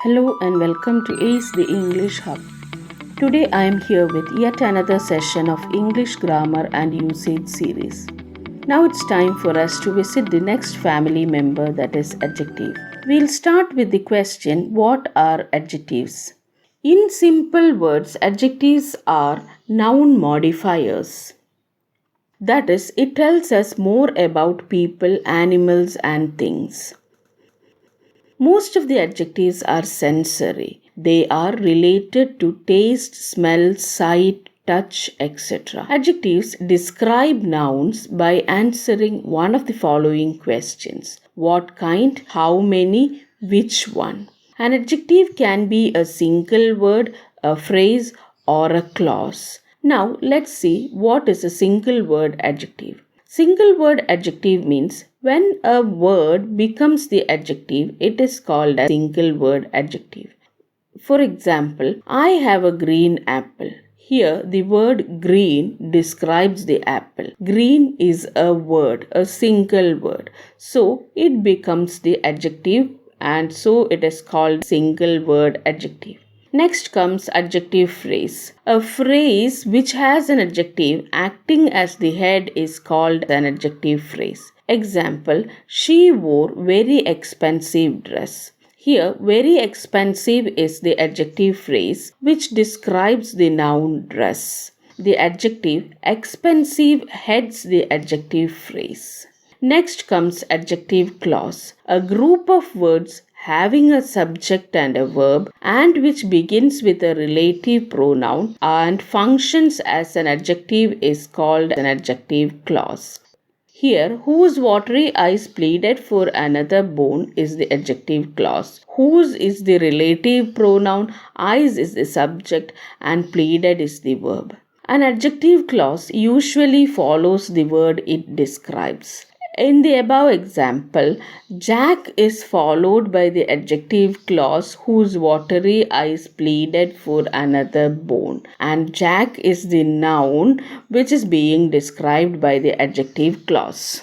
Hello and welcome to ACE the English Hub. Today I am here with yet another session of English Grammar and Usage series. Now it's time for us to visit the next family member, that is adjective. We'll start with the question, what are adjectives? In simple words, adjectives are noun modifiers. That is, it tells us more about people, animals and things. Most of the adjectives are sensory. They are related to taste, smell, sight, touch, etc. Adjectives describe nouns by answering one of the following questions: what kind, how many, which one. An adjective can be a single word, a phrase, or a clause. Now let's see what is a single word adjective. Single word adjective means when a word becomes the adjective, it is called a single word adjective. For example, I have a green apple. Here, the word green describes the apple. Green is a word, a single word. So, it becomes the adjective and so it is called single word adjective. Next comes adjective phrase. A phrase which has an adjective acting as the head is called an adjective phrase. Example, she wore very expensive dress. Here, very expensive is the adjective phrase which describes the noun dress. The adjective expensive heads the adjective phrase. Next comes adjective clause. A group of words having a subject and a verb and which begins with a relative pronoun and functions as an adjective is called an adjective clause. Here, whose watery eyes pleaded for another bone is the adjective clause. Whose is the relative pronoun, eyes is the subject, and pleaded is the verb. An adjective clause usually follows the word it describes. In the above example, Jack is followed by the adjective clause whose watery eyes pleaded for another bone, and Jack is the noun which is being described by the adjective clause.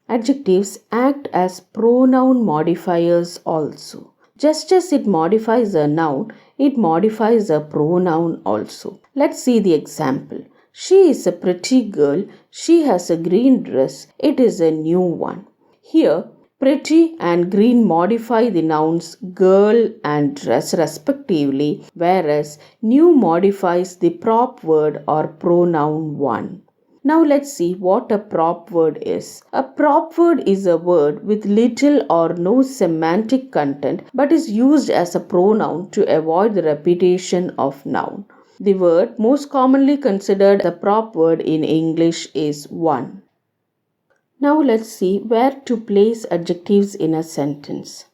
Adjectives act as pronoun modifiers also. Just as it modifies a noun, it modifies a pronoun also. Let's see the example. She is a pretty girl. She has a green dress. It is a new one. Here, pretty and green modify the nouns girl and dress respectively, whereas new modifies the prop word or pronoun one. Now let's see what a prop word is. A prop word is a word with little or no semantic content but is used as a pronoun to avoid the repetition of noun. The word most commonly considered a prop word in English is one. Now let's see where to place adjectives in a sentence.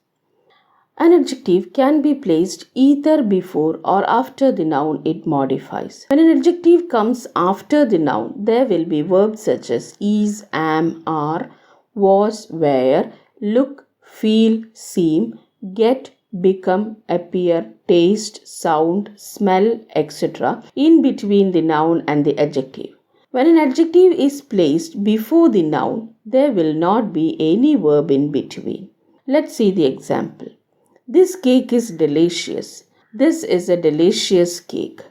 An adjective can be placed either before or after the noun it modifies. When an adjective comes after the noun, there will be verbs such as is, am, are, was, were, look, feel, seem, get, become, appear, taste, sound, smell, etc. in between the noun and the adjective. When an adjective is placed before the noun, there will not be any verb in between. Let's see the example. This cake is delicious. This is a delicious cake.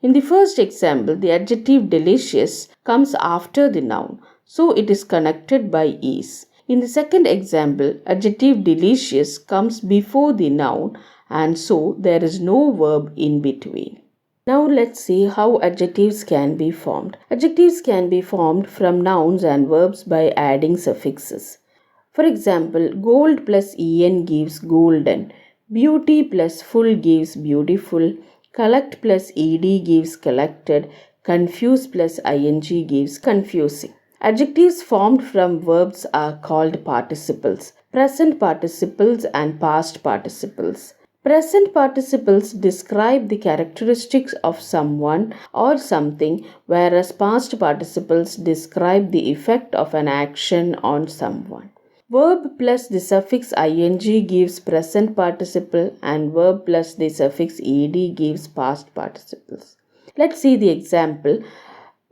In the first example, the adjective delicious comes after the noun, so it is connected by is. In the second example, adjective delicious comes before the noun and so there is no verb in between. Now let's see how adjectives can be formed. Adjectives can be formed from nouns and verbs by adding suffixes. For example, gold plus en gives golden, beauty plus full gives beautiful, collect plus ed gives collected, confuse plus ing gives confusing. Adjectives formed from verbs are called participles, present participles and past participles. Present participles describe the characteristics of someone or something, whereas past participles describe the effect of an action on someone. Verb plus the suffix ing gives present participle and verb plus the suffix ed gives past participles. Let's see the example.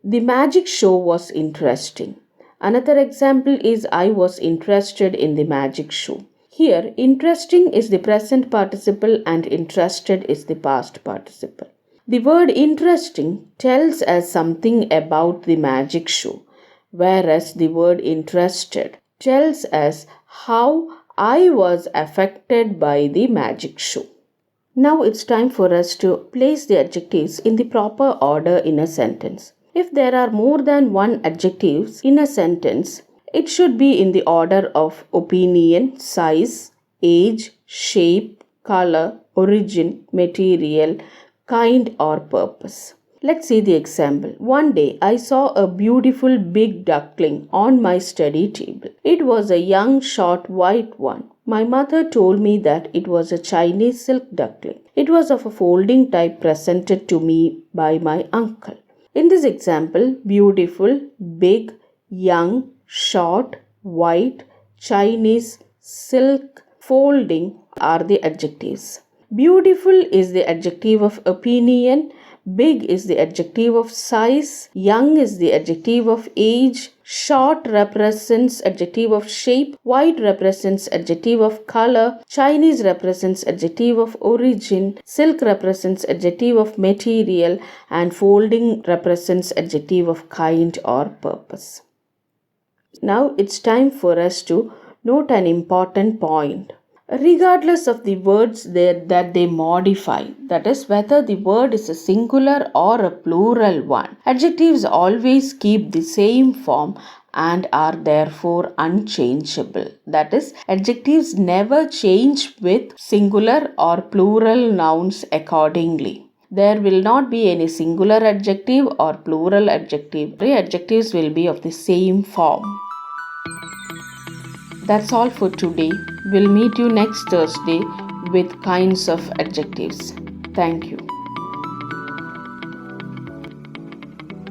The magic show was interesting. Another example is I was interested in the magic show. Here, interesting is the present participle and interested is the past participle. The word interesting tells us something about the magic show, whereas the word interested tells us how I was affected by the magic show. Now it's time for us to place the adjectives in the proper order in a sentence. If there are more than one adjectives in a sentence, it should be in the order of opinion, size, age, shape, color, origin, material, kind, or purpose. Let's see the example. One day I saw a beautiful big duckling on my study table. It was a young, short, white one. My mother told me that it was a Chinese silk duckling. It was of a folding type presented to me by my uncle. In this example, beautiful, big, young, short, white, Chinese, silk, folding are the adjectives. Beautiful is the adjective of opinion, big is the adjective of size, young is the adjective of age, short represents adjective of shape, white represents adjective of color, Chinese represents adjective of origin, silk represents adjective of material, and folding represents adjective of kind or purpose. Now it's time for us to note an important point. Regardless of the words that they modify, that is, whether the word is a singular or a plural one, adjectives always keep the same form and are therefore unchangeable. That is, adjectives never change with singular or plural nouns accordingly. There will not be any singular adjective or plural adjective. The adjectives will be of the same form. That's all for today. We'll meet you next Thursday with kinds of adjectives. Thank you.